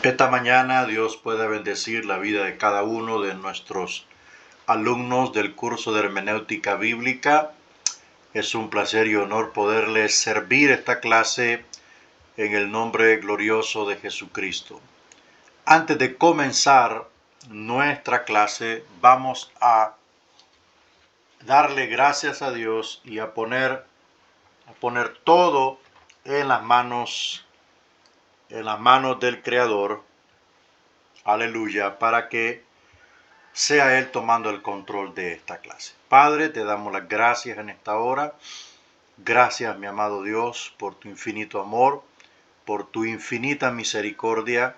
Esta mañana Dios puede bendecir la vida de cada uno de nuestros alumnos del curso de hermenéutica bíblica. Es un placer y honor poderles servir esta clase en el nombre glorioso de Jesucristo. Antes de comenzar nuestra clase, vamos a darle gracias a Dios y a poner todo en las manos del Creador. Aleluya, para que sea Él tomando el control de esta clase. Padre, te damos las gracias en esta hora. Gracias, mi amado Dios, por tu infinito amor, por tu infinita misericordia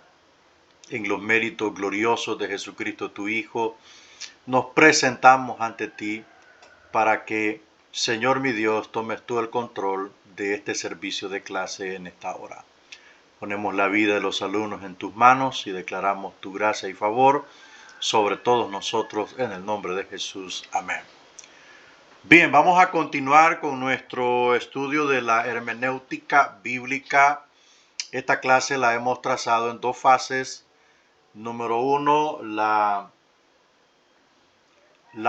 en los méritos gloriosos de Jesucristo, tu Hijo. Nos presentamos ante ti para que, Señor mi Dios, tomes tú el control de este servicio de clase en esta hora. Ponemos la vida de los alumnos en tus manos y declaramos tu gracia y favor sobre todos nosotros en el nombre de Jesús. Amén. Bien, vamos a continuar con nuestro estudio de la hermenéutica bíblica. Esta clase la hemos trazado en dos fases. Número uno, la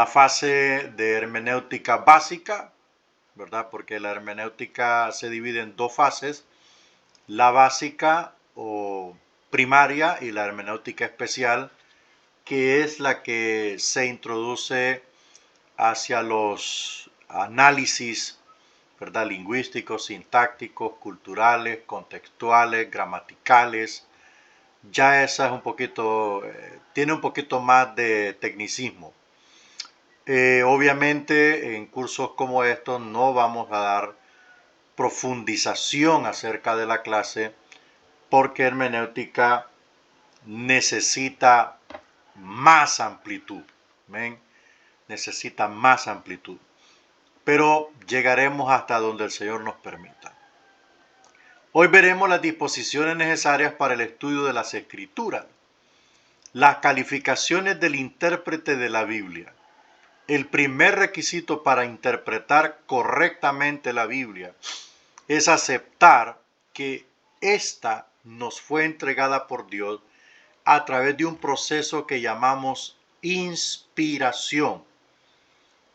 fase de hermenéutica básica, ¿verdad? Porque la hermenéutica se divide en dos fases. La básica o primaria y la hermenéutica especial, que es la que se introduce hacia los análisis, ¿verdad? Lingüísticos, sintácticos, culturales, contextuales, gramaticales. Ya esa es un poquito, tiene un poquito más de tecnicismo. Obviamente en cursos como estos no vamos a dar profundización acerca de la clase, porque hermenéutica necesita más amplitud. ¿Ven? Necesita más amplitud. Pero llegaremos hasta donde el Señor nos permita. Hoy veremos las disposiciones necesarias para el estudio de las Escrituras, las calificaciones del intérprete de la Biblia. El primer requisito para interpretar correctamente la Biblia es aceptar que ésta nos fue entregada por Dios a través de un proceso que llamamos inspiración.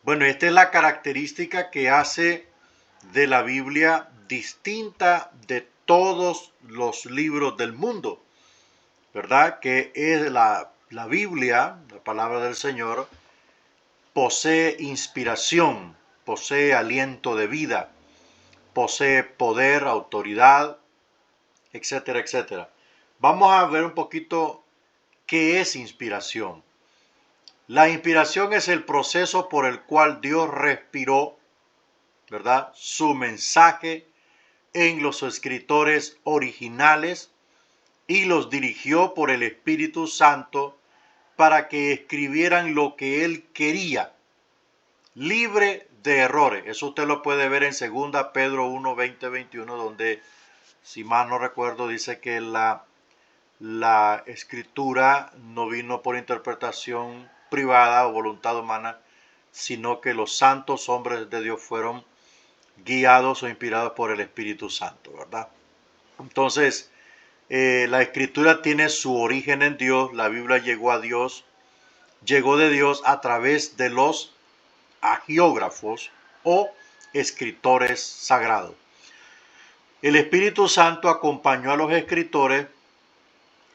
Bueno, esta es la característica que hace de la Biblia distinta de todos los libros del mundo, ¿verdad? Que es la Biblia, la palabra del Señor, posee inspiración, posee aliento de vida, posee poder, autoridad, etcétera, etcétera. Vamos a ver un poquito qué es inspiración. La inspiración es el proceso por el cual Dios respiró, ¿verdad?, su mensaje en los escritores originales y los dirigió por el Espíritu Santo para que escribieran lo que Él quería, libre de errores. Eso usted lo puede ver en 2 Pedro 1, 20, 21, donde, si mal no recuerdo, dice que la escritura no vino por interpretación privada o voluntad humana, sino que los santos hombres de Dios fueron guiados o inspirados por el Espíritu Santo, ¿verdad? Entonces, la escritura tiene su origen en Dios. La Biblia llegó de Dios a través de los agiógrafos o escritores sagrados. El Espíritu Santo acompañó a los escritores,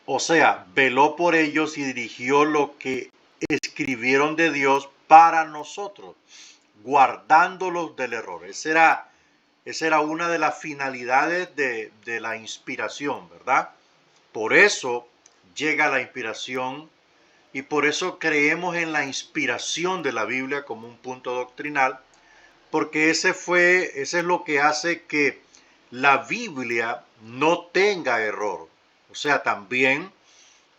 o sea, veló por ellos y dirigió lo que escribieron de Dios para nosotros, guardándolos del error. Esa era una de las finalidades de la inspiración, ¿verdad? Por eso llega la inspiración y por eso creemos en la inspiración de la Biblia como un punto doctrinal, porque ese es lo que hace que la Biblia no tenga error. O sea, también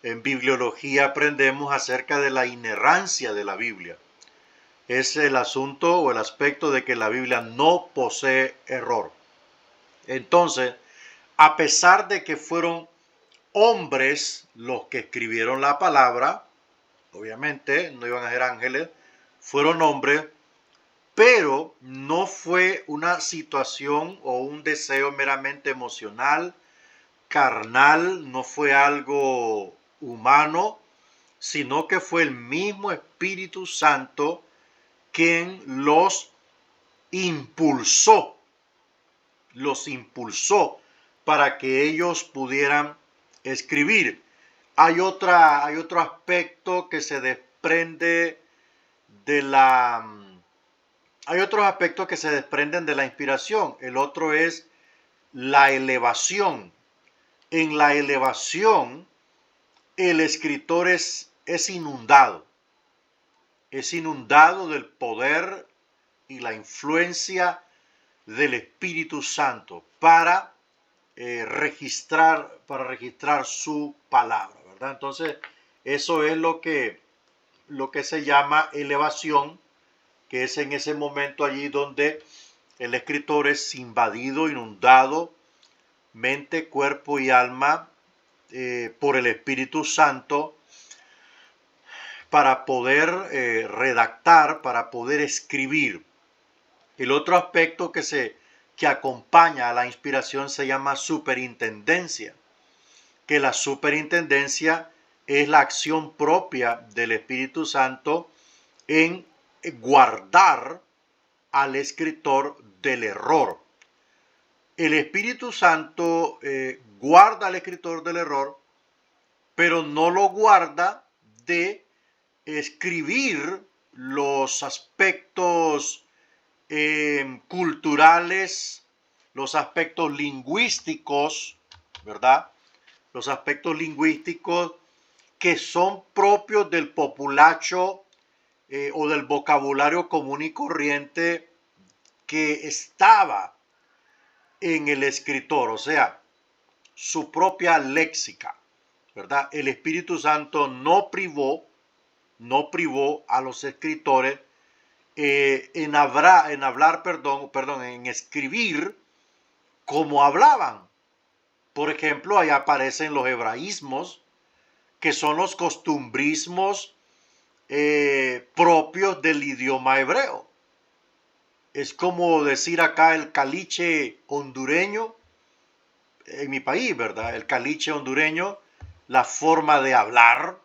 en bibliología aprendemos acerca de la inerrancia de la Biblia. Es el asunto o el aspecto de que la Biblia no posee error. Entonces, a pesar de que fueron hombres los que escribieron la palabra, obviamente no iban a ser ángeles, fueron hombres, pero no fue una situación o un deseo meramente emocional carnal, no fue algo humano, sino que fue el mismo Espíritu Santo quien los impulsó para que ellos pudieran escribir. Hay otro aspecto que se desprende de hay otros aspectos que se desprenden de la inspiración. El otro es la elevación. En la elevación, el escritor es inundado. Es inundado del poder y la influencia del Espíritu Santo para registrar su palabra, ¿verdad? Entonces, eso es lo que se llama elevación, que es en ese momento allí donde el escritor es invadido, inundado, mente, cuerpo y alma, por el Espíritu Santo, para poder redactar, para poder escribir. El otro aspecto que acompaña a la inspiración se llama superintendencia, que la superintendencia es la acción propia del Espíritu Santo en guardar al escritor del error. El Espíritu Santo guarda al escritor del error, pero no lo guarda de escribir los aspectos culturales, los aspectos lingüísticos, ¿verdad? Los aspectos lingüísticos que son propios del populacho o del vocabulario común y corriente que estaba en el escritor, o sea, su propia léxica, ¿verdad? El Espíritu Santo no privó a los escritores en escribir como hablaban. Por ejemplo, ahí aparecen los hebraísmos, que son los costumbrismos propios del idioma hebreo. Es como decir acá el caliche hondureño, en mi país, ¿verdad? El caliche hondureño, la forma de hablar,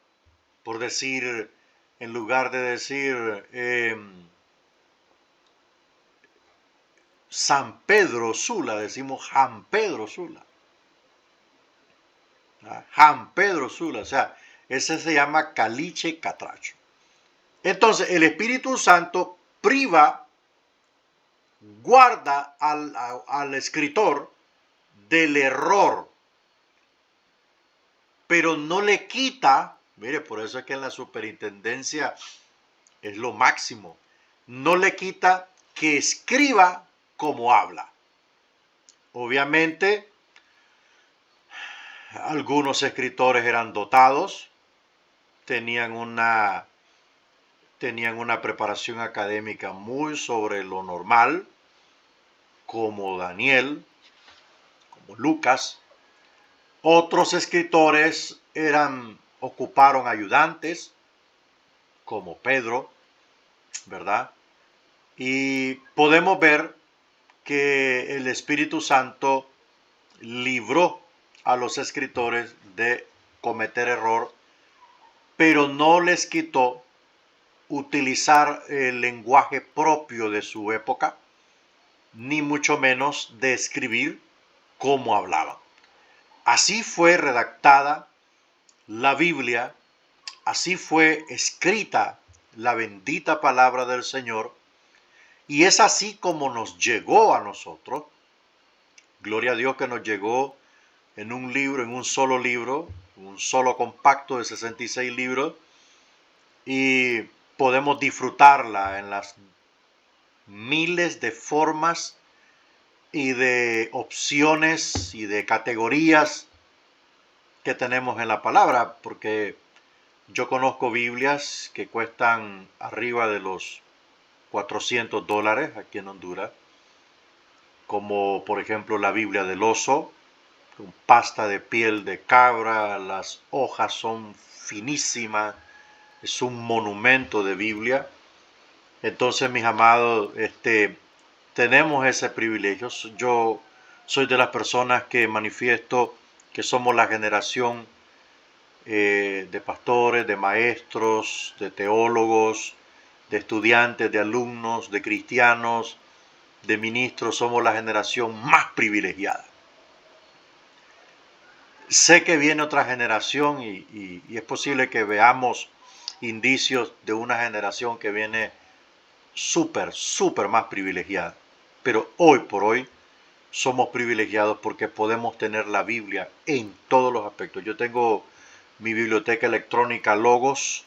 por decir, en lugar de decir San Pedro Sula, decimos Jan Pedro Sula. Jan Pedro Sula, o sea, ese se llama caliche catracho. Entonces, el Espíritu Santo guarda al escritor del error, pero no le quita, mire, por eso es que en la superintendencia es lo máximo, no le quita que escriba como habla. Obviamente, algunos escritores eran dotados, tenían una preparación académica muy sobre lo normal, como Daniel, como Lucas. Otros escritores ocuparon ayudantes, como Pedro, ¿verdad? Y podemos ver que el Espíritu Santo libró a los escritores de cometer error, pero no les quitó utilizar el lenguaje propio de su época, ni mucho menos de escribir como hablaban. Así fue redactada la Biblia, así fue escrita la bendita palabra del Señor, y es así como nos llegó a nosotros. Gloria a Dios que nos llegó en un libro, en un solo compacto de 66 libros, y podemos disfrutarla en las miles de formas y de opciones y de categorías que tenemos en la palabra, porque yo conozco Biblias que cuestan arriba de los $400 aquí en Honduras, como por ejemplo la Biblia del oso, con pasta de piel de cabra, las hojas son finísimas, es un monumento de Biblia. Entonces, mis amados, tenemos ese privilegio. Yo soy de las personas que manifiesto que somos la generación de pastores, de maestros, de teólogos, de estudiantes, de alumnos, de cristianos, de ministros, somos la generación más privilegiada. Sé que viene otra generación y es posible que veamos indicios de una generación que viene súper más privilegiada. Pero hoy por hoy somos privilegiados porque podemos tener la Biblia en todos los aspectos. Yo tengo mi biblioteca electrónica Logos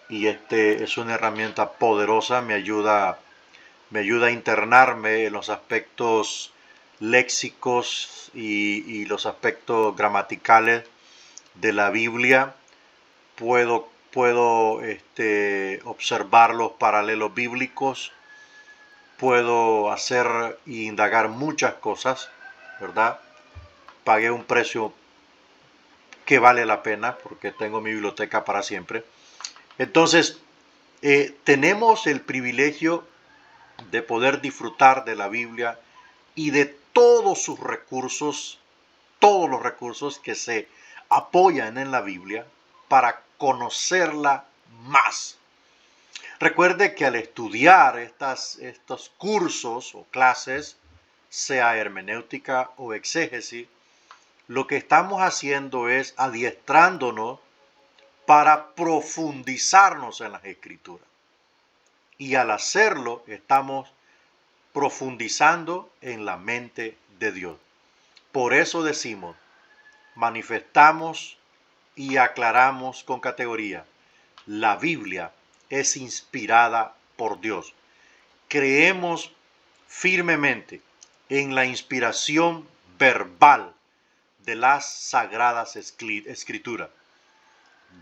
y es una herramienta poderosa, me ayuda a internarme en los aspectos léxicos y los aspectos gramaticales de la Biblia. Puedo observar los paralelos bíblicos, puedo hacer e indagar muchas cosas, ¿verdad? Pagué un precio que vale la pena porque tengo mi biblioteca para siempre. Entonces, tenemos el privilegio de poder disfrutar de la Biblia y de todos los recursos que se apoyan en la Biblia para conocerla más. Recuerde que al estudiar estos cursos o clases, sea hermenéutica o exégesis, lo que estamos haciendo es adiestrándonos para profundizarnos en las Escrituras. Y al hacerlo, estamos profundizando en la mente de Dios. Por eso decimos, manifestamos y aclaramos con categoría, la Biblia es inspirada por Dios. Creemos firmemente en la inspiración verbal de las sagradas escrituras.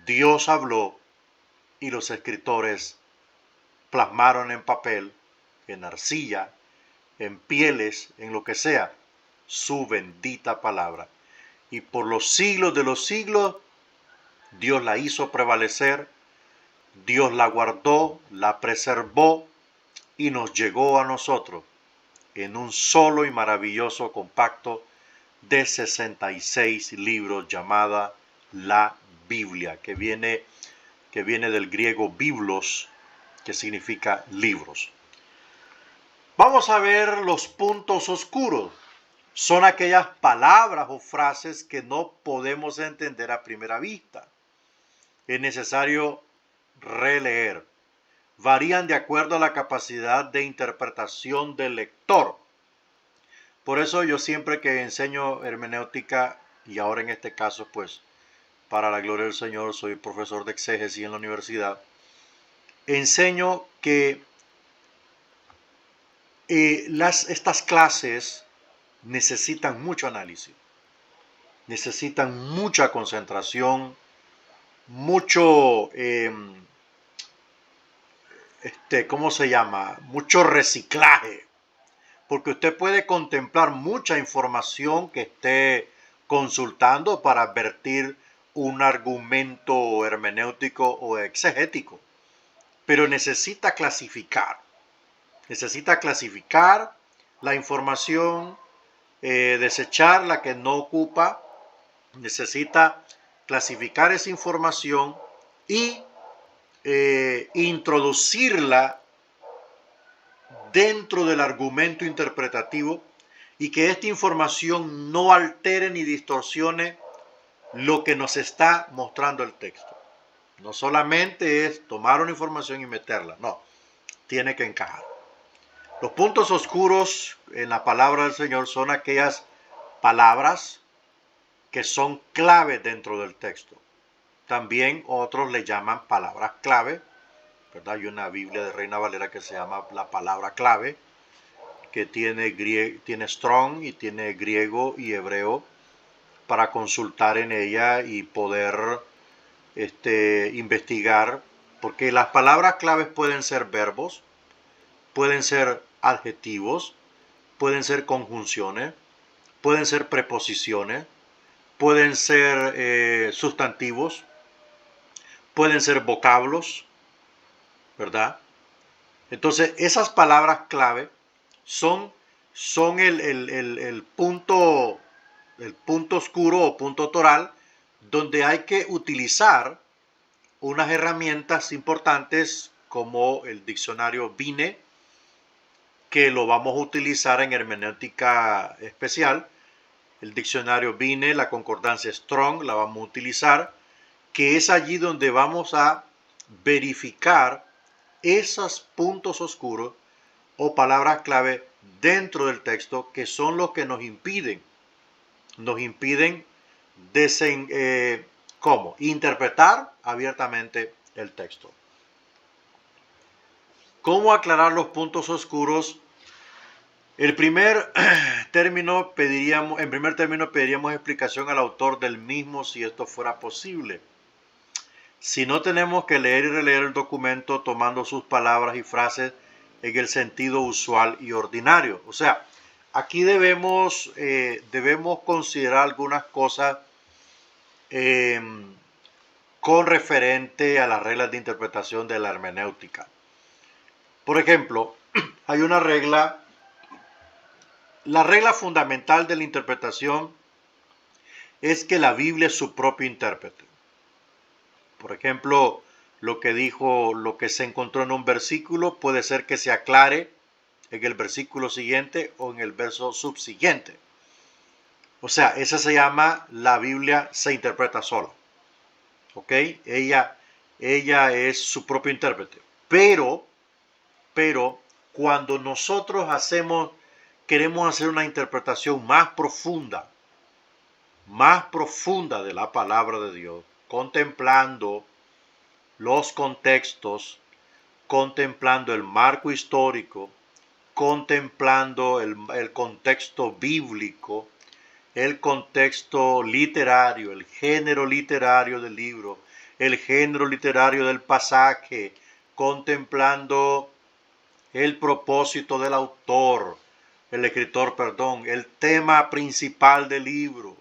Dios habló y los escritores plasmaron en papel, en arcilla, en pieles, en lo que sea, su bendita palabra. Y por los siglos de los siglos, Dios la hizo prevalecer, Dios la guardó, la preservó y nos llegó a nosotros en un solo y maravilloso compacto de 66 libros llamada la Biblia, que viene del griego biblos, que significa libros. Vamos a ver los puntos oscuros. Son aquellas palabras o frases que no podemos entender a primera vista. Es necesario releer. Varían de acuerdo a la capacidad de interpretación del lector. Por eso yo siempre que enseño hermenéutica, y ahora en este caso pues para la gloria del Señor soy profesor de exégesis en la universidad, enseño que estas clases necesitan mucho análisis, necesitan mucha concentración, mucho, ¿cómo se llama? Mucho reciclaje, porque usted puede contemplar mucha información que esté consultando para advertir un argumento hermenéutico o exegético, pero necesita clasificar la información, desechar la que no ocupa, necesita clasificar esa información y introducirla dentro del argumento interpretativo y que esta información no altere ni distorsione lo que nos está mostrando el texto. No solamente es tomar una información y meterla, no, tiene que encajar. Los puntos oscuros en la palabra del Señor son aquellas palabras que son clave dentro del texto. También otros le llaman palabras clave, ¿verdad? Hay una Biblia de Reina Valera que se llama la palabra clave, que tiene Strong y tiene griego y hebreo para consultar en ella y poder investigar, porque las palabras claves pueden ser verbos, pueden ser adjetivos, pueden ser conjunciones, pueden ser preposiciones, pueden ser sustantivos, pueden ser vocablos, ¿verdad? Entonces, esas palabras clave son el punto el punto oscuro o punto toral, donde hay que utilizar unas herramientas importantes como el diccionario Vine, que lo vamos a utilizar en hermenéutica especial. El diccionario Vine, la concordancia Strong, la vamos a utilizar, que es allí donde vamos a verificar esos puntos oscuros o palabras clave dentro del texto, que son los que nos impiden ¿cómo? Interpretar abiertamente el texto. ¿Cómo aclarar los puntos oscuros? En primer término pediríamos explicación al autor del mismo si esto fuera posible. Si no, tenemos que leer y releer el documento tomando sus palabras y frases en el sentido usual y ordinario. O sea, aquí debemos considerar algunas cosas con referente a las reglas de interpretación de la hermenéutica. Por ejemplo, hay una regla, la regla fundamental de la interpretación es que la Biblia es su propio intérprete. Por ejemplo, lo que se encontró en un versículo puede ser que se aclare en el versículo siguiente o en el verso subsiguiente. O sea, esa se llama la Biblia se interpreta sola. ¿Ok? Ella es su propio intérprete. Pero, cuando nosotros queremos hacer una interpretación más profunda de la palabra de Dios, contemplando los contextos, contemplando el marco histórico, contemplando el contexto bíblico, el contexto literario, el género literario del libro, el género literario del pasaje, contemplando el propósito del autor, el escritor, perdón, el tema principal del libro,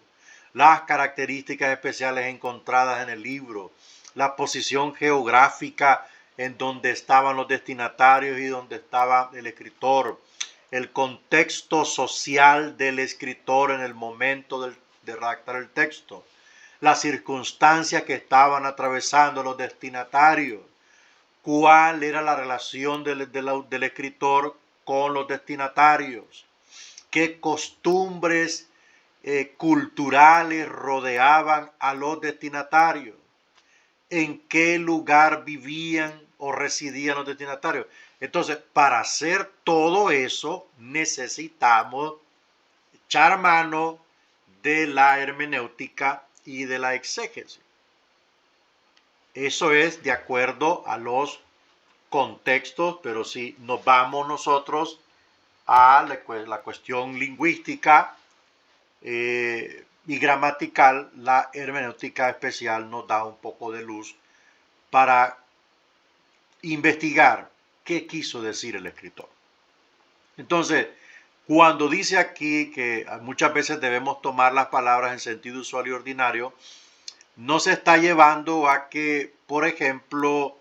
las características especiales encontradas en el libro, la posición geográfica en donde estaban los destinatarios y donde estaba el escritor, el contexto social del escritor en el momento de redactar el texto, las circunstancias que estaban atravesando los destinatarios, cuál era la relación del escritor con los destinatarios, qué costumbres culturales rodeaban a los destinatarios, en qué lugar vivían o residían los destinatarios. Entonces, para hacer todo eso, necesitamos echar mano de la hermenéutica y de la exégesis. Eso es de acuerdo a los contextos, pero si nos vamos nosotros a la cuestión lingüística y gramatical, la hermenéutica especial nos da un poco de luz para investigar qué quiso decir el escritor. Entonces, cuando dice aquí que muchas veces debemos tomar las palabras en sentido usual y ordinario, no se está llevando a que, por ejemplo,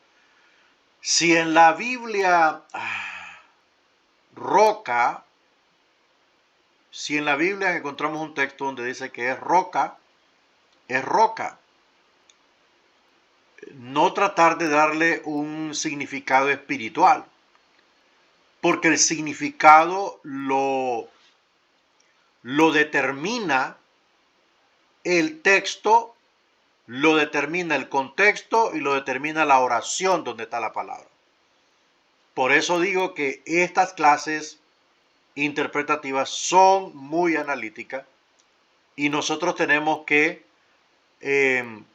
si en la Biblia roca, si en la Biblia encontramos un texto donde dice que es roca, no tratar de darle un significado espiritual, porque el significado lo determina el texto, lo determina el contexto y lo determina la oración donde está la palabra. Por eso digo que estas clases interpretativas son muy analíticas y nosotros tenemos que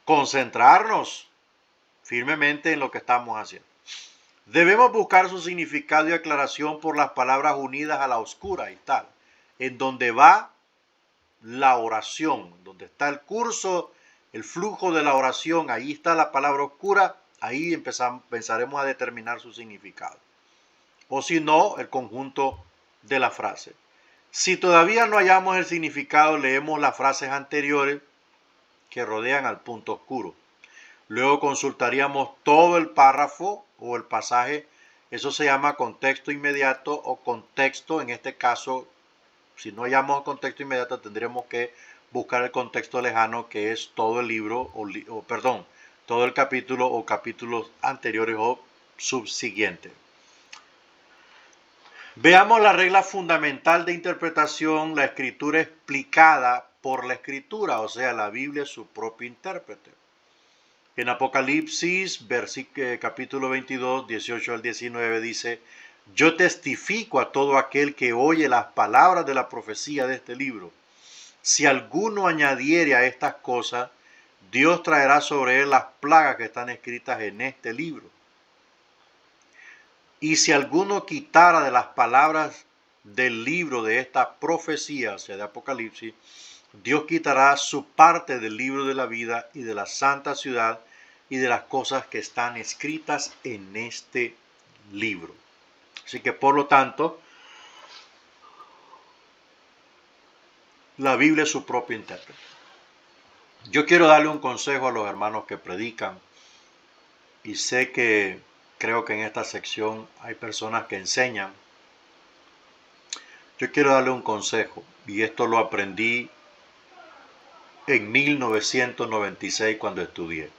concentrarnos firmemente en lo que estamos haciendo. Debemos buscar su significado y aclaración por las palabras unidas a la oscura y tal, en donde va la oración, donde está el curso, el flujo de la oración, ahí está la palabra oscura, ahí empezaremos a determinar su significado. O si no, el conjunto de la frase. Si todavía no hallamos el significado, leemos las frases anteriores que rodean al punto oscuro. Luego consultaríamos todo el párrafo o el pasaje. Eso se llama contexto inmediato o contexto. En este caso, si no hallamos contexto inmediato, tendremos que buscar el contexto lejano, que es todo el libro, perdón, todo el capítulo o capítulos anteriores o subsiguientes. Veamos la regla fundamental de interpretación, la escritura explicada por la escritura, o sea, la Biblia es su propio intérprete. En Apocalipsis, capítulo 22, 18 al 19 dice: yo testifico a todo aquel que oye las palabras de la profecía de este libro. Si alguno añadiere a estas cosas, Dios traerá sobre él las plagas que están escritas en este libro. Y si alguno quitara de las palabras del libro de esta profecía, o sea, de Apocalipsis, Dios quitará su parte del libro de la vida y de la santa ciudad y de las cosas que están escritas en este libro. Así que, por lo tanto, la Biblia es su propio intérprete. Yo quiero darle un consejo a los hermanos que predican, y creo que en esta sección hay personas que enseñan. Yo quiero darle un consejo, y esto lo aprendí en 1996 cuando estudié.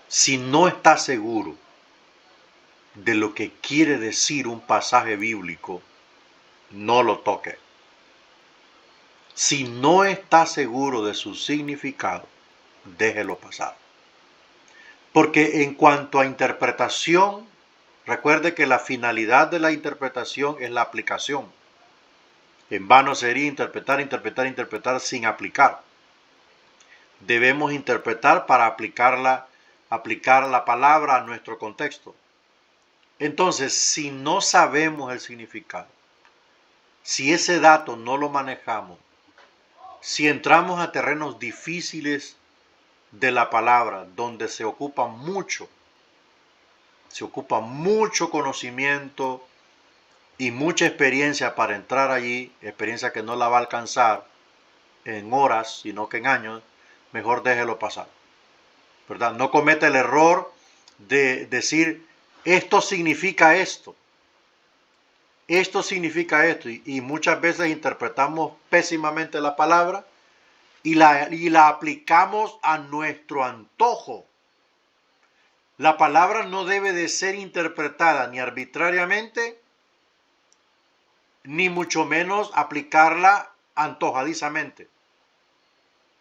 Si no está seguro de lo que quiere decir un pasaje bíblico, no lo toque. Si no está seguro de su significado, déjelo pasar. Porque en cuanto a interpretación, recuerde que la finalidad de la interpretación es la aplicación. En vano sería interpretar sin aplicar. Debemos interpretar para aplicar la palabra a nuestro contexto. Entonces, si no sabemos el significado, si ese dato no lo manejamos, si entramos a terrenos difíciles de la palabra, donde se ocupa mucho conocimiento y mucha experiencia para entrar allí, experiencia que no la va a alcanzar en horas, sino que en años, mejor déjelo pasar, ¿verdad? No cometa el error de decir, esto significa esto. Esto significa esto, y muchas veces interpretamos pésimamente la palabra y la aplicamos a nuestro antojo. La palabra no debe de ser interpretada ni arbitrariamente, ni mucho menos aplicarla antojadizamente.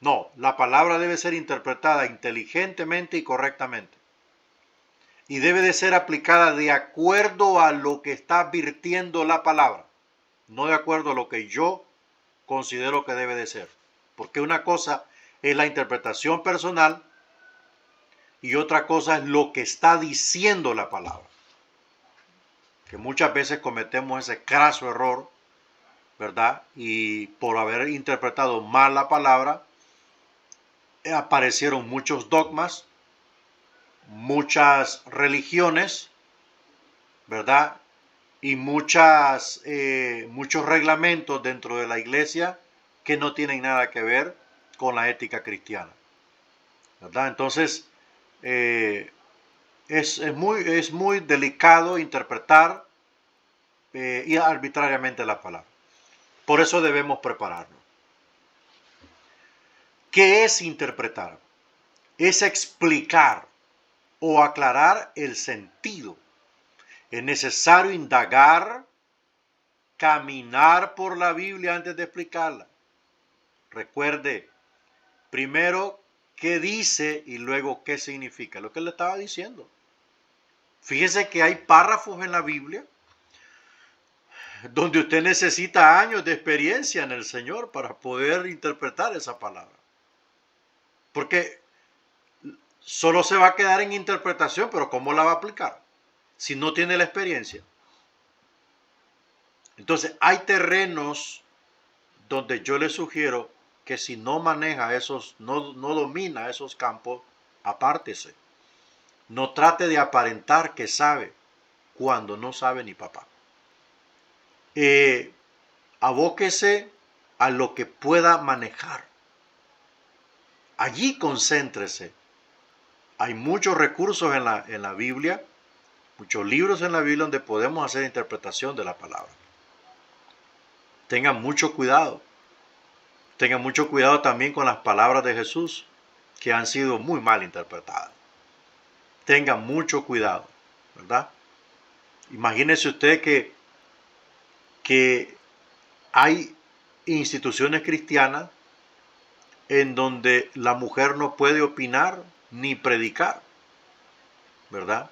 No, la palabra debe ser interpretada inteligentemente y correctamente. Y debe de ser aplicada de acuerdo a lo que está advirtiendo la palabra, no de acuerdo a lo que yo considero que debe de ser. Porque una cosa es la interpretación personal y otra cosa es lo que está diciendo la palabra. Que muchas veces cometemos ese craso error, ¿verdad? Y por haber interpretado mal la palabra, aparecieron muchos dogmas, muchas religiones, ¿verdad? Y muchos reglamentos dentro de la iglesia que no tienen nada que ver con la ética cristiana, ¿verdad? Entonces, es muy delicado interpretar y arbitrariamente la palabra. Por eso debemos prepararnos. ¿Qué es interpretar? Es explicar o aclarar el sentido. Es necesario indagar, caminar por la Biblia antes de explicarla. Recuerde, primero qué dice y luego qué significa. Lo que le estaba diciendo. Fíjese que hay párrafos en la Biblia donde usted necesita años de experiencia en el Señor para poder interpretar esa palabra. Porque solo se va a quedar en interpretación, pero ¿cómo la va a aplicar si no tiene la experiencia? Entonces, hay terrenos donde yo le sugiero que si no maneja no domina esos campos, apártese. No trate de aparentar que sabe cuando no sabe ni papá. Abóquese a lo que pueda manejar. Allí concéntrese. Hay muchos recursos en la Biblia, muchos libros en la Biblia donde podemos hacer interpretación de la palabra. Tengan mucho cuidado. Tengan mucho cuidado también con las palabras de Jesús, que han sido muy mal interpretadas. Tengan mucho cuidado, ¿verdad? Imagínese usted que hay instituciones cristianas en donde la mujer no puede opinar ni predicar, ¿verdad?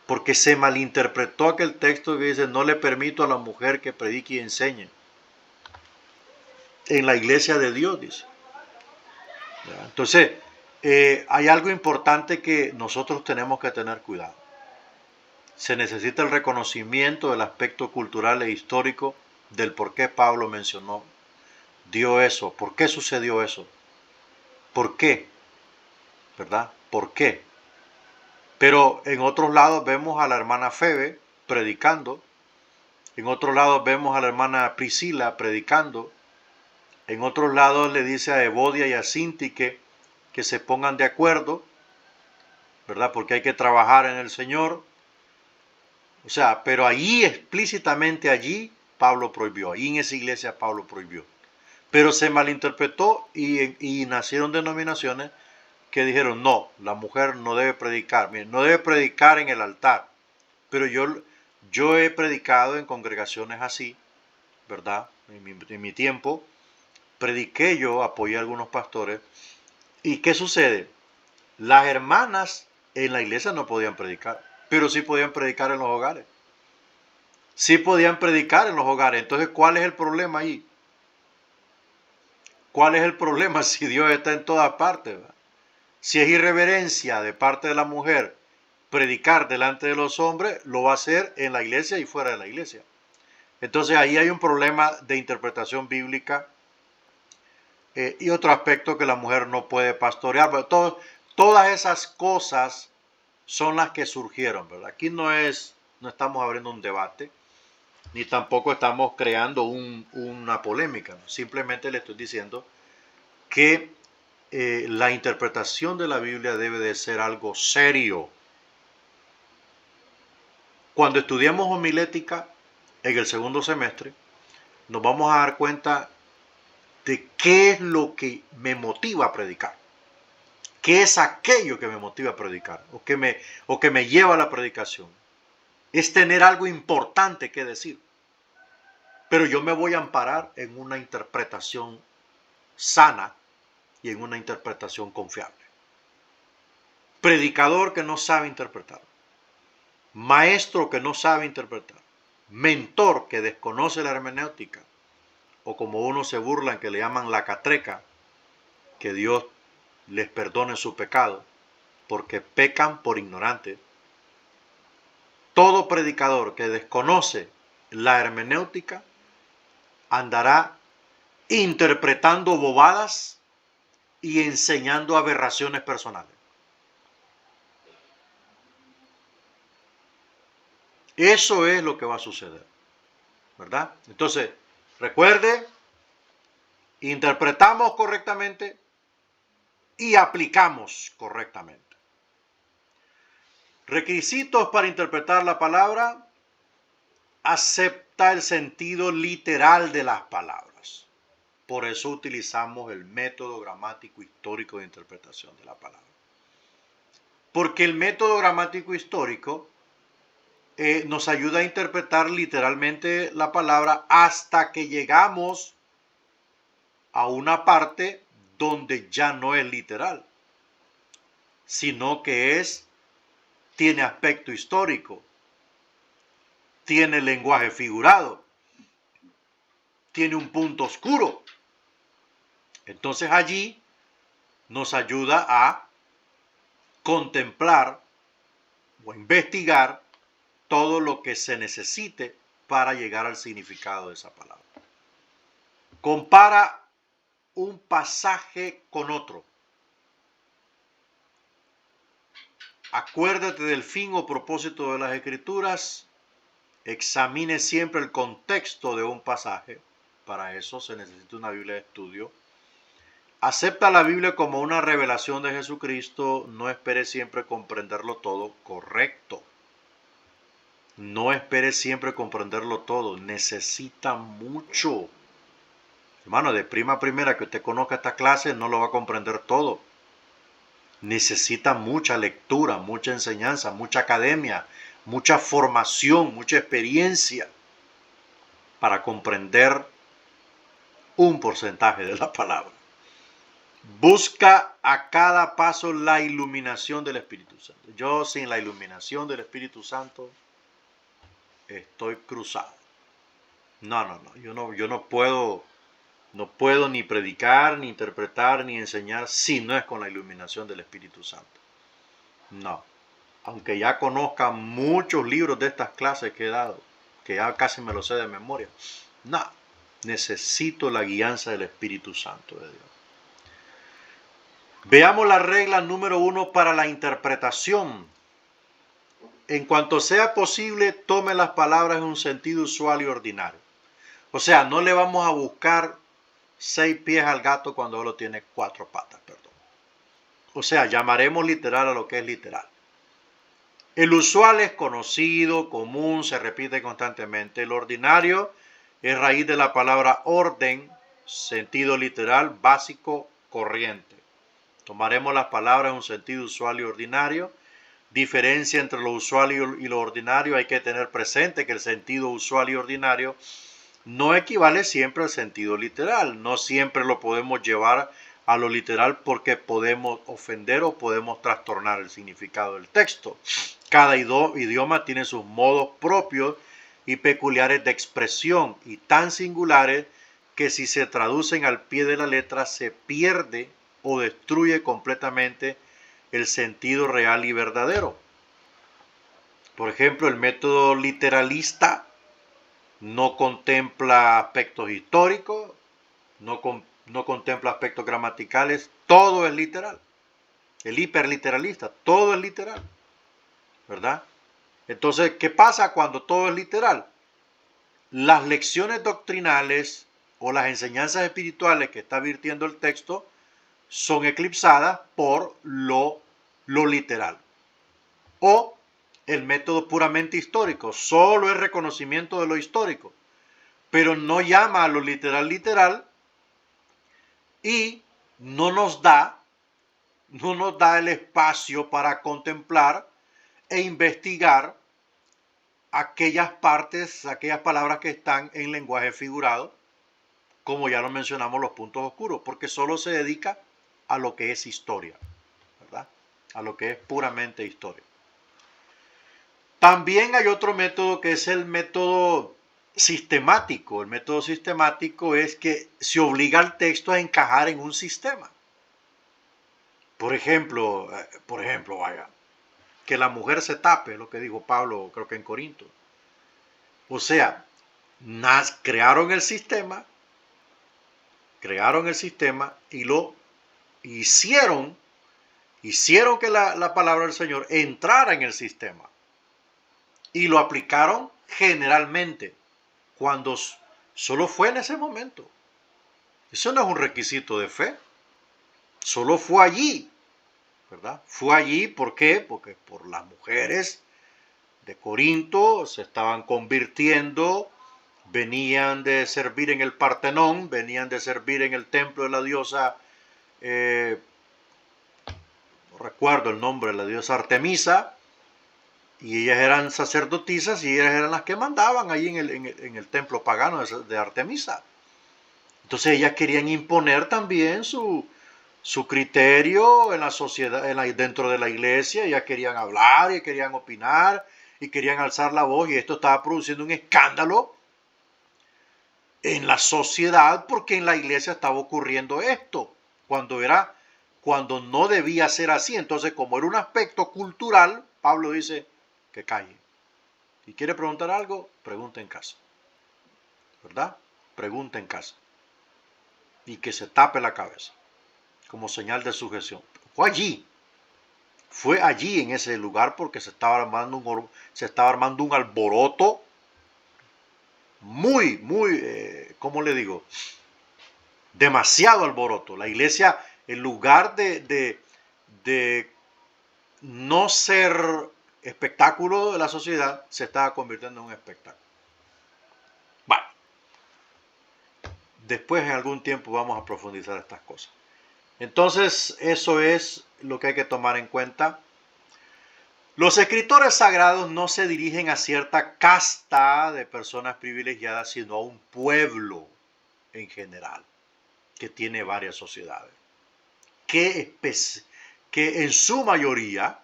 Porque se malinterpretó aquel texto que dice, no le permito a la mujer que predique y enseñe. En la iglesia de Dios, dice. ¿Verdad? Entonces, hay algo importante que nosotros tenemos que tener cuidado. Se necesita el reconocimiento del aspecto cultural e histórico del por qué Pablo dio eso, por qué sucedió eso, por qué, ¿verdad? ¿Por qué? Pero en otros lados vemos a la hermana Febe predicando, en otros lados vemos a la hermana Priscila predicando, en otros lados le dice a Evodia y a Sintique que se pongan de acuerdo, ¿verdad? Porque hay que trabajar en el Señor. O sea, pero allí explícitamente allí Pablo prohibió, ahí en esa iglesia Pablo prohibió. Pero se malinterpretó y nacieron denominaciones que dijeron, no, la mujer no debe predicar, miren, no debe predicar en el altar. Pero yo he predicado en congregaciones así, ¿verdad? En mi tiempo, prediqué yo, apoyé a algunos pastores. ¿Y qué sucede? Las hermanas en la iglesia no podían predicar, pero sí podían predicar en los hogares. Sí podían predicar en los hogares. Entonces, ¿cuál es el problema ahí? ¿Cuál es el problema si Dios está en todas partes? ¿Verdad? Si es irreverencia de parte de la mujer predicar delante de los hombres, lo va a hacer en la iglesia y fuera de la iglesia. Entonces ahí hay un problema de interpretación bíblica y otro aspecto que la mujer no puede pastorear. Pero todas esas cosas son las que surgieron, ¿verdad? Aquí no estamos abriendo un debate, ni tampoco estamos creando una polémica. ¿No? Simplemente le estoy diciendo que la interpretación de la Biblia debe de ser algo serio. Cuando estudiamos homilética en el segundo semestre, nos vamos a dar cuenta de qué es lo que me motiva a predicar. ¿Qué es aquello que me motiva a predicar o que me lleva a la predicación? Es tener algo importante que decir. Pero yo me voy a amparar en una interpretación sana y en una interpretación confiable. Predicador que no sabe interpretar. Maestro que no sabe interpretar. Mentor que desconoce la hermenéutica. O como uno se burlan que le llaman la catreca, que Dios les perdone su pecado, porque pecan por ignorantes. Todo predicador que desconoce la hermenéutica andará interpretando bobadas y enseñando aberraciones personales. Eso es lo que va a suceder, ¿verdad? Entonces, recuerde, interpretamos correctamente y aplicamos correctamente. Requisitos para interpretar la palabra: acepta el sentido literal de las palabras. Por eso utilizamos el método gramático histórico de interpretación de la palabra. Porque el método gramático histórico nos ayuda a interpretar literalmente la palabra hasta que llegamos a una parte donde ya no es literal, sino que tiene aspecto histórico, tiene lenguaje figurado, tiene un punto oscuro. Entonces allí nos ayuda a contemplar o investigar todo lo que se necesite para llegar al significado de esa palabra. Compara un pasaje con otro. Acuérdate del fin o propósito de las Escrituras. Examine siempre el contexto de un pasaje. Para eso se necesita una Biblia de estudio. Acepta la Biblia como una revelación de Jesucristo. No espere siempre comprenderlo todo. Correcto. No espere siempre comprenderlo todo. Necesita mucho. Hermano, de prima a primera que usted conozca esta clase no lo va a comprender todo. Necesita mucha lectura, mucha enseñanza, mucha academia, mucha formación, mucha experiencia para comprender un porcentaje de la palabra. Busca a cada paso la iluminación del Espíritu Santo. Yo sin la iluminación del Espíritu Santo estoy cruzado. No. Yo no puedo ni predicar, ni interpretar, ni enseñar si no es con la iluminación del Espíritu Santo. No. Aunque ya conozca muchos libros de estas clases que he dado, que ya casi me lo sé de memoria. No. Necesito la guianza del Espíritu Santo de Dios. Veamos la regla número 1 para la interpretación. En cuanto sea posible, tome las palabras en un sentido usual y ordinario. O sea, no le vamos a buscar 6 pies al gato cuando solo tiene 4 patas, perdón. O sea, llamaremos literal a lo que es literal. El usual es conocido, común, se repite constantemente. El ordinario es raíz de la palabra orden, sentido literal, básico, corriente. Tomaremos las palabras en un sentido usual y ordinario. Diferencia entre lo usual y lo ordinario. Hay que tener presente que el sentido usual y ordinario no equivale siempre al sentido literal. No siempre lo podemos llevar a lo literal porque podemos ofender o podemos trastornar el significado del texto. Cada idioma tiene sus modos propios y peculiares de expresión y tan singulares que si se traducen al pie de la letra se pierde o destruye completamente el sentido real y verdadero. Por ejemplo, el método literalista no contempla aspectos históricos, no contempla aspectos gramaticales, todo es literal. El hiperliteralista, todo es literal, ¿verdad? Entonces, ¿qué pasa cuando todo es literal? Las lecciones doctrinales o las enseñanzas espirituales que está virtiendo el texto son eclipsadas por lo literal. O el método puramente histórico, solo es reconocimiento de lo histórico, pero no llama a lo literal y no nos da el espacio para contemplar e investigar aquellas partes, aquellas palabras que están en lenguaje figurado, como ya lo mencionamos, los puntos oscuros, porque solo se dedica a lo que es historia, ¿verdad? A lo que es puramente historia. También hay otro método que es el método sistemático. El método sistemático es que se obliga al texto a encajar en un sistema. Por ejemplo, vaya, que la mujer se tape, lo que dijo Pablo, creo que en Corinto. O sea, crearon el sistema y lo hicieron que la palabra del Señor entrara en el sistema. Y lo aplicaron generalmente, cuando solo fue en ese momento. Eso no es un requisito de fe. Solo fue allí, ¿verdad? Fue allí, ¿por qué? Porque por las mujeres de Corinto se estaban convirtiendo, venían de servir en el Partenón, venían de servir en el templo de la diosa, no recuerdo el nombre, la diosa Artemisa, y ellas eran sacerdotisas y ellas eran las que mandaban ahí en el templo pagano de Artemisa. Entonces ellas querían imponer también su criterio en la sociedad, dentro de la iglesia. Ellas querían hablar y querían opinar y querían alzar la voz, y esto estaba produciendo un escándalo en la sociedad porque en la iglesia estaba ocurriendo esto cuando no debía ser así. Entonces, como era un aspecto cultural, Pablo dice que calle. Si quiere preguntar algo, pregunte en casa, ¿verdad? Pregunte en casa y que se tape la cabeza como señal de sujeción. Fue allí en ese lugar porque se estaba armando un alboroto muy, ¿cómo le digo? Demasiado alboroto. La iglesia, en lugar de no ser espectáculo de la sociedad, se estaba convirtiendo en un espectáculo. Bueno, Después en algún tiempo vamos a profundizar estas cosas. Entonces, eso es lo que hay que tomar en cuenta. Los escritores sagrados no se dirigen a cierta casta de personas privilegiadas, sino a un pueblo en general, que tiene varias sociedades, que en su mayoría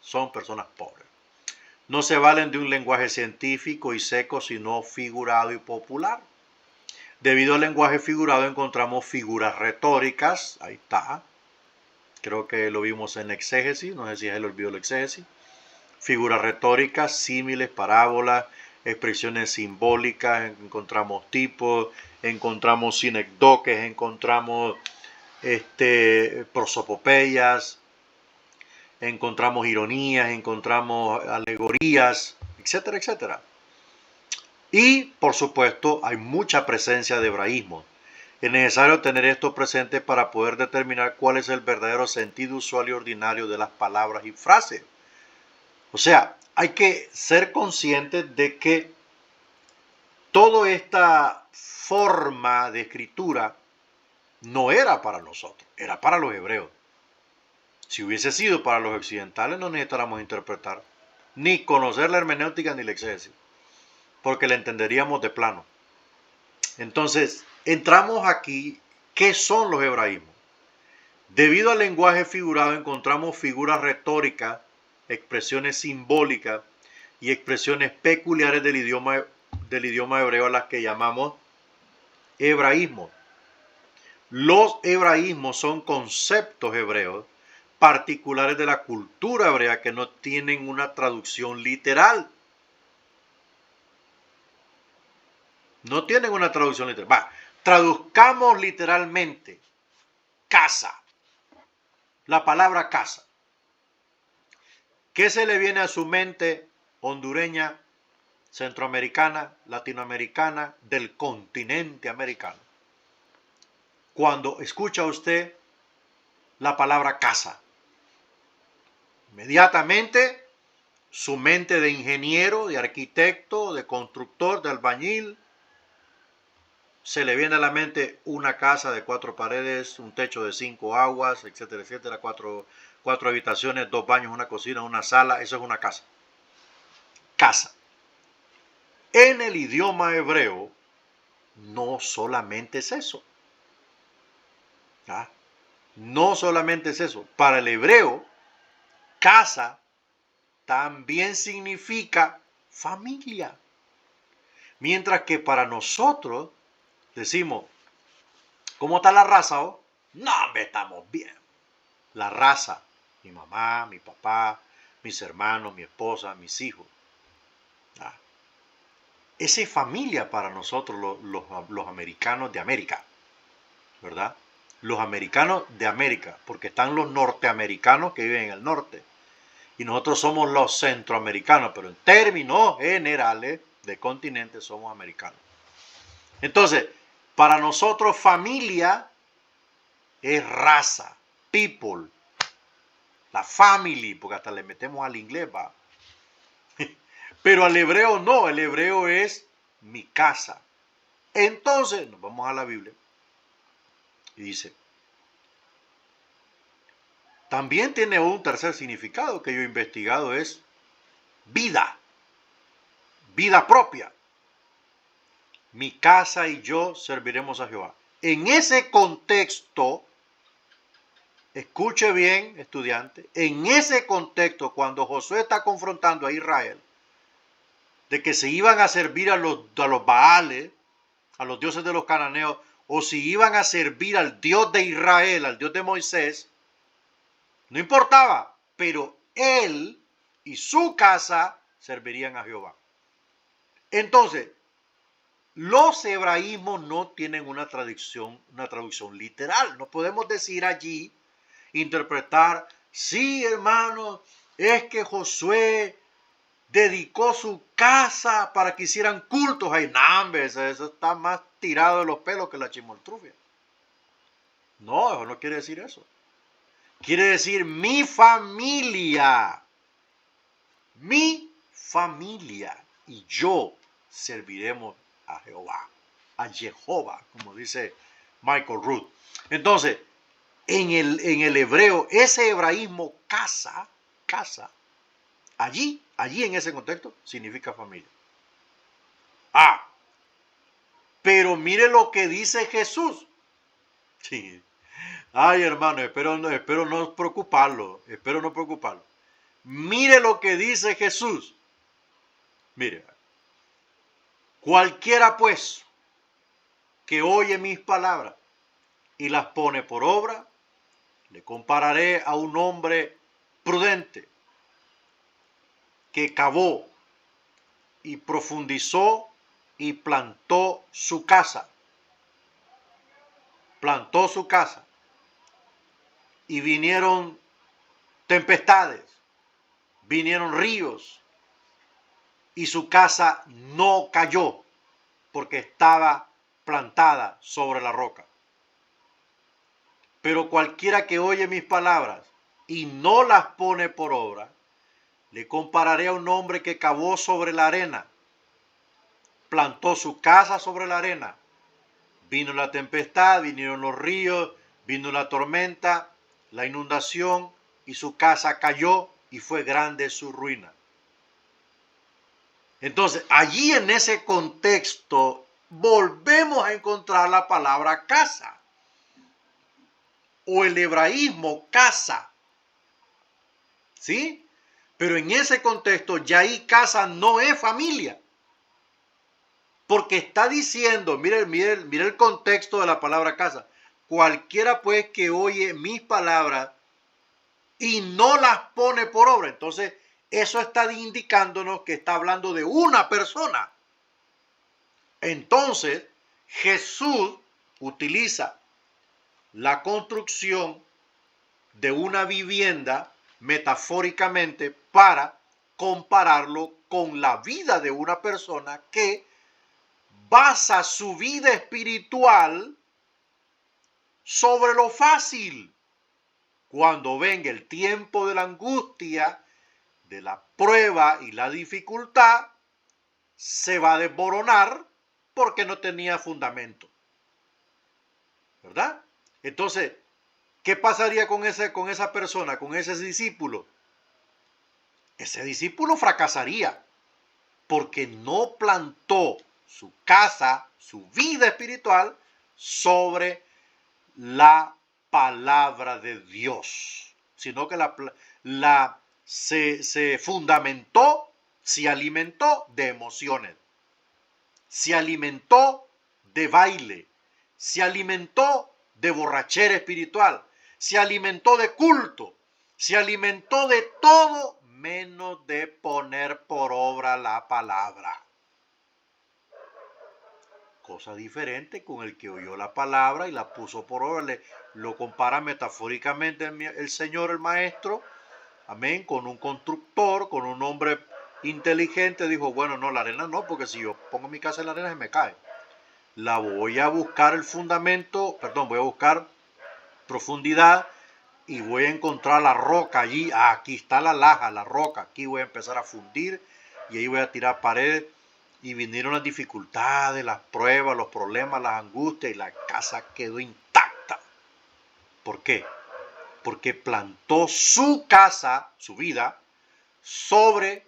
son personas pobres. No se valen de un lenguaje científico y seco, sino figurado y popular. Debido al lenguaje figurado encontramos figuras retóricas, ahí está, creo que lo vimos en exégesis, no sé si es el olvido del exégesis, figuras retóricas, símiles, parábolas, expresiones simbólicas, encontramos tipos, encontramos sinecdoques, encontramos prosopopeyas, encontramos ironías, encontramos alegorías, etcétera, etcétera. Y, por supuesto, hay mucha presencia de hebraísmo. Es necesario tener esto presente para poder determinar cuál es el verdadero sentido usual y ordinario de las palabras y frases. O sea, hay que ser conscientes de que toda esta forma de escritura no era para nosotros, era para los hebreos. Si hubiese sido para los occidentales, no necesitáramos interpretar, ni conocer la hermenéutica ni la exégesis, porque la entenderíamos de plano. Entonces, entramos aquí, ¿qué son los hebraísmos? Debido al lenguaje figurado, encontramos figuras retóricas, expresiones simbólicas y expresiones peculiares del idioma hebreo, a las que llamamos hebraísmos. Los hebraísmos son conceptos hebreos particulares de la cultura hebrea que no tienen una traducción literal. No tienen una traducción literal. Va, traduzcamos literalmente casa. La palabra casa. ¿Qué se le viene a su mente hondureña, centroamericana, latinoamericana, del continente americano? Cuando escucha usted la palabra casa, inmediatamente su mente de ingeniero, de arquitecto, de constructor, de albañil, se le viene a la mente una casa de 4 paredes, un techo de 5 aguas, etcétera, etcétera, cuatro habitaciones, 2 baños, una cocina, una sala. Eso es una casa. Casa. En el idioma hebreo no solamente es eso. ¿Ah? No solamente es eso. Para el hebreo, casa también significa familia. Mientras que para nosotros decimos, ¿cómo está la raza? Oh? No, estamos bien. La raza, mi mamá, mi papá, mis hermanos, mi esposa, mis hijos. ¿Ah? Esa es familia para nosotros los americanos de América, ¿verdad? Los americanos de América, porque están los norteamericanos que viven en el norte. Y nosotros somos los centroamericanos, pero en términos generales de continente somos americanos. Entonces, para nosotros familia es raza, people, la family, porque hasta le metemos al inglés, va. Pero al hebreo no, el hebreo es mi casa. Entonces, nos vamos a la Biblia y dice, también tiene un tercer significado que yo he investigado, es vida, vida propia. Mi casa y yo serviremos a Jehová. En ese contexto, escuche bien, estudiante, en ese contexto, cuando Josué está confrontando a Israel, de que se iban a servir a los Baales, a los dioses de los cananeos, o si iban a servir al Dios de Israel, al Dios de Moisés, no importaba, pero él y su casa servirían a Jehová. Entonces, los hebraísmos no tienen una traducción literal. No podemos decir allí, interpretar, sí, hermano, es que Josué dedicó su casa para que hicieran cultos. Ay, no, eso está más tirado de los pelos que la chimoltrufia. No, eso no quiere decir eso. Quiere decir mi familia y yo serviremos a Jehová. a Jehová, como dice Michael Root. Entonces, en el hebreo, ese hebraísmo casa, allí en ese contexto, significa familia. Ah, pero mire lo que dice Jesús. Sí. Ay, hermano, espero no preocuparlo, Mire lo que dice Jesús. Mire, cualquiera pues que oye mis palabras y las pone por obra, le compararé a un hombre prudente que cavó y profundizó y plantó su casa. Plantó su casa. Y vinieron tempestades, vinieron ríos, y su casa no cayó porque estaba plantada sobre la roca. Pero cualquiera que oye mis palabras y no las pone por obra, le compararé a un hombre que cavó sobre la arena, plantó su casa sobre la arena. Vino la tempestad, vinieron los ríos, vino la tormenta, la inundación, y su casa cayó y fue grande su ruina. Entonces, allí en ese contexto, volvemos a encontrar la palabra casa, o el hebraísmo casa, ¿sí? Pero en ese contexto, ya ahí casa no es familia, porque está diciendo, mire el contexto de la palabra casa, cualquiera pues que oye mis palabras y no las pone por obra. Entonces, eso está indicándonos que está hablando de una persona. Entonces, Jesús utiliza la construcción de una vivienda metafóricamente para compararlo con la vida de una persona que basa su vida espiritual sobre lo fácil. Cuando venga el tiempo de la angustia, de la prueba y la dificultad, se va a desboronar porque no tenía fundamento. ¿Verdad? Entonces, ¿qué pasaría con esa persona, con ese discípulo? Ese discípulo fracasaría porque no plantó su casa, su vida espiritual sobre la palabra de Dios, sino que se fundamentó, se alimentó de emociones, se alimentó de baile, se alimentó de borrachera espiritual, se alimentó de culto, se alimentó de todo menos de poner por obra la palabra. Cosa diferente con el que oyó la palabra y la puso por obra. Lo compara metafóricamente el Señor, el Maestro, amén, con un constructor, con un hombre inteligente. Dijo, bueno, no, la arena no, porque si yo pongo mi casa en la arena se me cae. La voy a buscar el fundamento, voy a buscar profundidad y voy a encontrar la roca allí. Aquí está la laja, la roca. Aquí voy a empezar a fundir y ahí voy a tirar paredes. Y vinieron las dificultades, las pruebas, los problemas, las angustias, y la casa quedó intacta. ¿Por qué? Porque plantó su casa, su vida, sobre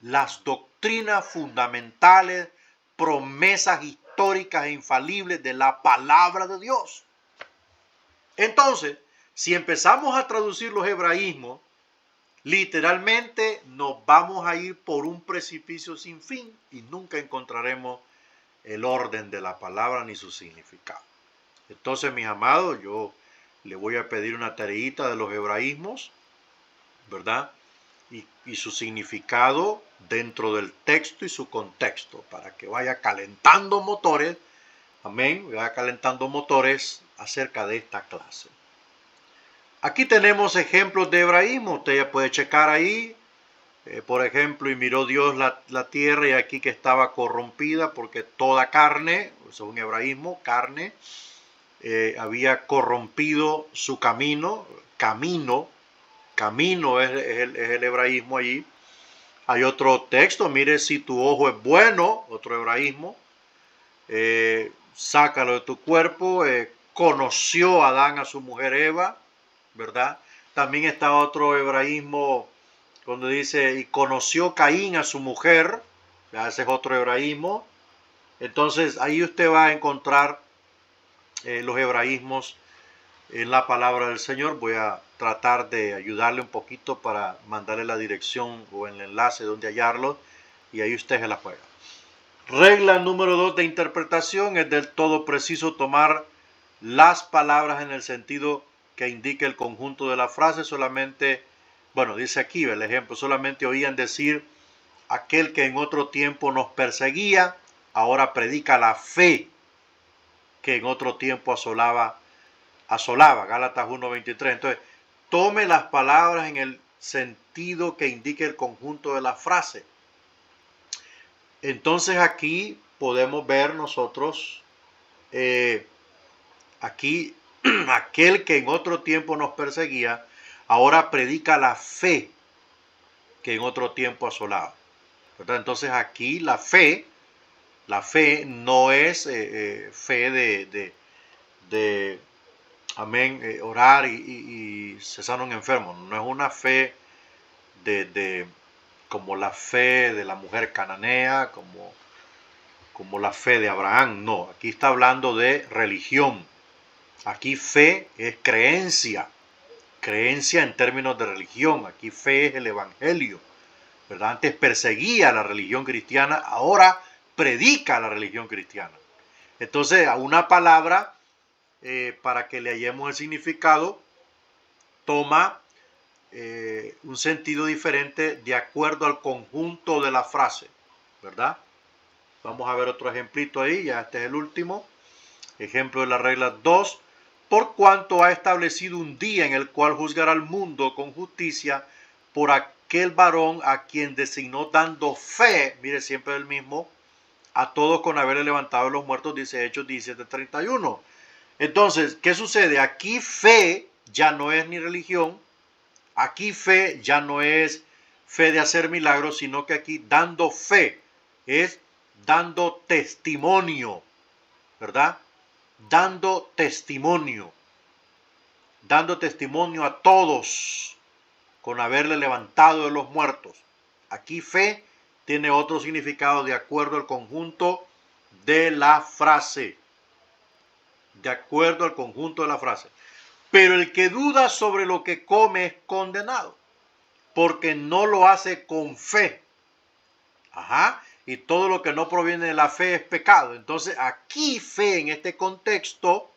las doctrinas fundamentales, promesas históricas e infalibles de la palabra de Dios. Entonces, si empezamos a traducir los hebraísmos, literalmente nos vamos a ir por un precipicio sin fin y nunca encontraremos el orden de la palabra ni su significado. Entonces, mis amados, yo le voy a pedir una tareita de los hebraísmos, ¿verdad? Y su significado dentro del texto y su contexto, para que vaya calentando motores, amén, vaya calentando motores acerca de esta clase. Aquí tenemos ejemplos de hebraísmo, usted ya puede checar ahí, por ejemplo, y miró Dios la tierra y aquí que estaba corrompida porque toda carne, según hebraísmo, carne, había corrompido su camino es el hebraísmo allí. Hay otro texto, mire, si tu ojo es bueno, otro hebraísmo, sácalo de tu cuerpo. Conoció Adán a su mujer Eva, ¿verdad? También está otro hebraísmo cuando dice, y conoció Caín a su mujer, ese es otro hebraísmo. Entonces ahí usted va a encontrar los hebraísmos en la palabra del Señor. Voy a tratar de ayudarle un poquito para mandarle la dirección o el enlace donde hallarlo, y ahí usted se la juega. Regla número 2 de interpretación: es del todo preciso tomar las palabras en el sentido que indique el conjunto de la frase. Solamente, bueno, dice aquí el ejemplo, solamente oían decir, aquel que en otro tiempo nos perseguía, ahora predica la fe que en otro tiempo asolaba. Gálatas 1:23. Entonces, tome las palabras en el sentido que indique el conjunto de la frase. Entonces aquí podemos ver nosotros, aquí, aquel que en otro tiempo nos perseguía, ahora predica la fe que en otro tiempo asolaba. ¿Verdad? Entonces aquí la fe no es fe de amén, orar y se sana un enfermo. No es una fe como la fe de la mujer cananea, como la fe de Abraham. No, aquí está hablando de religión. Aquí fe es creencia en términos de religión. Aquí fe es el evangelio, ¿verdad? Antes perseguía la religión cristiana, ahora predica la religión cristiana. Entonces, a una palabra, para que le hallemos el significado, toma un sentido diferente de acuerdo al conjunto de la frase, ¿verdad? Vamos a ver otro ejemplito ahí, ya este es el último. Ejemplo de la regla 2. Por cuanto ha establecido un día en el cual juzgará al mundo con justicia por aquel varón a quien designó, dando fe, mire, siempre el mismo, a todos con haberle levantado de los muertos, dice Hechos 17:31. Entonces, ¿qué sucede? Aquí fe ya no es ni religión, aquí fe ya no es fe de hacer milagros, sino que aquí dando fe es dando testimonio, ¿verdad? Dando testimonio a todos con haberle levantado de los muertos. Aquí fe tiene otro significado de acuerdo al conjunto de la frase. De acuerdo al conjunto de la frase. Pero el que duda sobre lo que come es condenado, porque no lo hace con fe. Y todo lo que no proviene de la fe es pecado. Entonces aquí fe en este contexto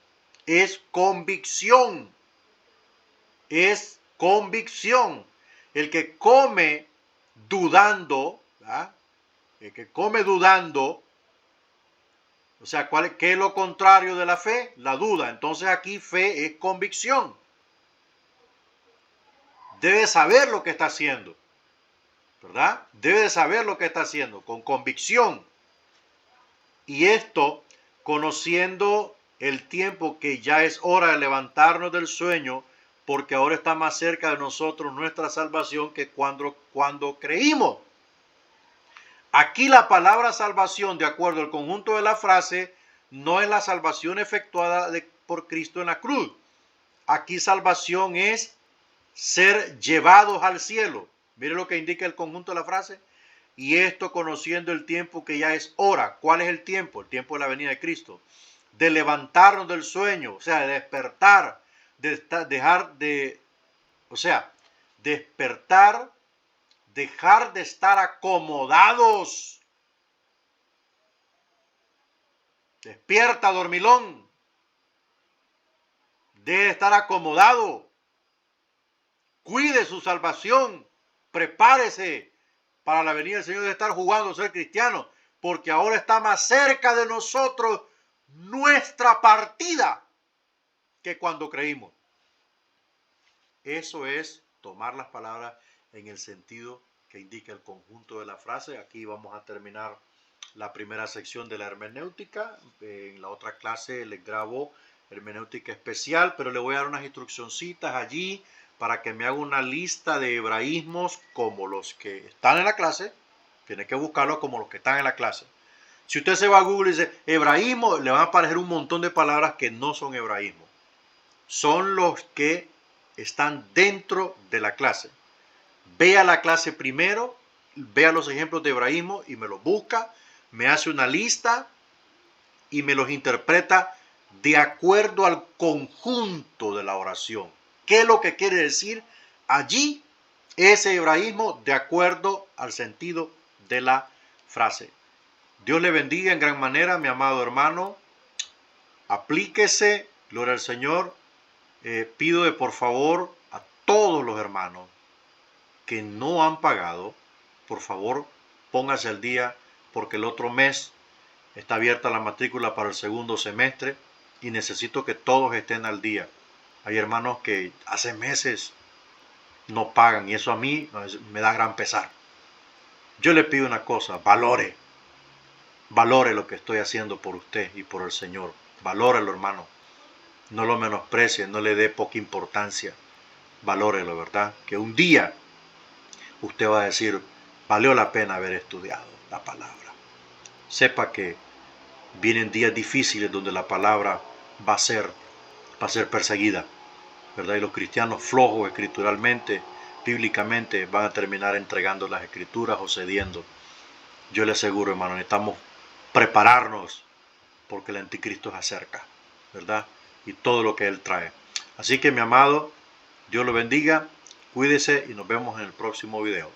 es convicción. Es convicción. El que come dudando, ¿verdad? El que come dudando, o sea, ¿qué es lo contrario de la fe? La duda. Entonces aquí fe es convicción. Debe saber lo que está haciendo, ¿verdad? Debe de saber lo que está haciendo, con convicción. Y esto, conociendo el tiempo que ya es hora de levantarnos del sueño, porque ahora está más cerca de nosotros nuestra salvación que cuando creímos. Aquí la palabra salvación, de acuerdo al conjunto de la frase, no es la salvación efectuada por Cristo en la cruz. Aquí salvación es ser llevados al cielo. Mire lo que indica el conjunto de la frase. Y esto conociendo el tiempo que ya es hora. ¿Cuál es el tiempo? El tiempo de la venida de Cristo. De levantarnos del sueño, o sea, de despertar, despertar, dejar de estar acomodados. Despierta, dormilón. Debe estar acomodado. Cuide su salvación. Prepárese para la venida del Señor, de estar jugando a ser cristiano, porque ahora está más cerca de nosotros nuestra partida que cuando creímos. Eso es tomar las palabras en el sentido que indica el conjunto de la frase. Aquí vamos a terminar la primera sección de la hermenéutica. En la otra clase les grabo hermenéutica especial, pero le voy a dar unas instruccioncitas allí para que me haga una lista de hebraísmos como los que están en la clase. Tiene que buscarlos como los que están en la clase. Si usted se va a Google y dice hebraísmo, le van a aparecer un montón de palabras que no son hebraísmo. Son los que están dentro de la clase. Vea la clase primero, vea los ejemplos de hebraísmo y me los busca, me hace una lista y me los interpreta de acuerdo al conjunto de la oración. ¿Qué es lo que quiere decir allí ese hebraísmo de acuerdo al sentido de la frase? Dios le bendiga en gran manera, mi amado hermano. Aplíquese, gloria al Señor. Pido de por favor a todos los hermanos que no han pagado, por favor, póngase al día, porque el otro mes está abierta la matrícula para el segundo semestre y necesito que todos estén al día. Hay hermanos que hace meses no pagan y eso a mí me da gran pesar. Yo le pido una cosa, valore lo que estoy haciendo por usted y por el Señor. Valórelo, hermano. No lo menosprecie, no le dé poca importancia. Valórelo, ¿verdad? Que un día usted va a decir, valió la pena haber estudiado la palabra. Sepa que vienen días difíciles donde la palabra va a ser perseguida, ¿verdad? Y los cristianos flojos escrituralmente, bíblicamente, van a terminar entregando las escrituras o cediendo. Yo le aseguro, hermano, necesitamos prepararnos porque el anticristo se acerca, ¿verdad? Y todo lo que él trae. Así que, mi amado, Dios lo bendiga, cuídese y nos vemos en el próximo video.